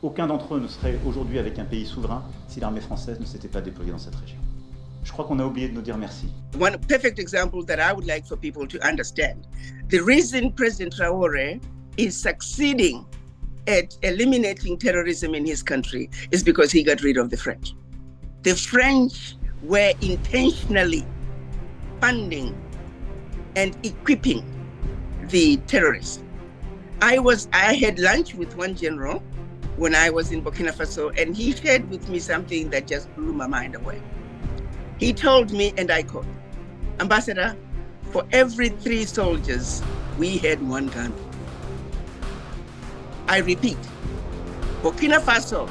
Aucun d'entre eux ne serait aujourd'hui avec un pays souverain si l'armée française ne s'était pas déployée dans cette région. Je crois qu'on a oublié de nous dire merci. One perfect example that I would like for people to understand. The reason President Traore is succeeding at eliminating terrorism in his country is because he got rid of the French. The French were intentionally funding and equipping the terrorists. I had lunch with one general when I was in Burkina Faso, and he shared with me something that just blew my mind away. He told me, and I quote, "Ambassador, for every 3 soldiers, we had 1 gun." I repeat, Burkina Faso,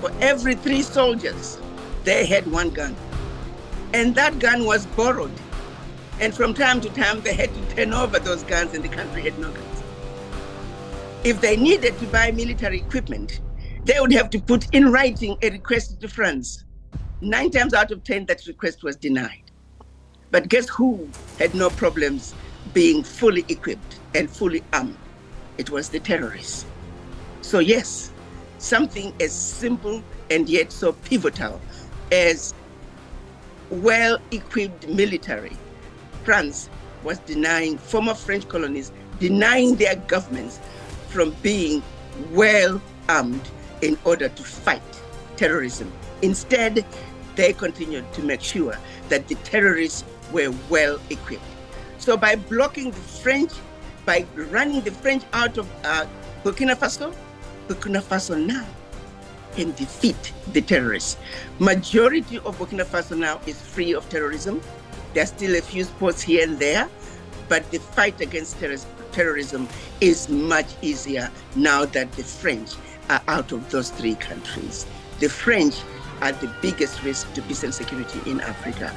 for every 3 soldiers, they had 1 gun. And that gun was borrowed. And from time to time, they had to turn over those guns and the country had no guns. If they needed to buy military equipment, they would have to put in writing a request to France. 9 times out of 10, that request was denied. But guess who had no problems being fully equipped and fully armed? It was the terrorists. So yes, something as simple and yet so pivotal as well-equipped military. France was denying former French colonies, denying their governments from being well-armed in order to fight terrorism. Instead, they continued to make sure that the terrorists were well-equipped. So by blocking the French, by running the French out of Burkina Faso now can defeat the terrorists. Majority of Burkina Faso now is free of terrorism. There are still a few spots here and there, but the fight against terrorism is much easier now that the French are out of those 3 countries. The French are the biggest risk to peace and security in Africa.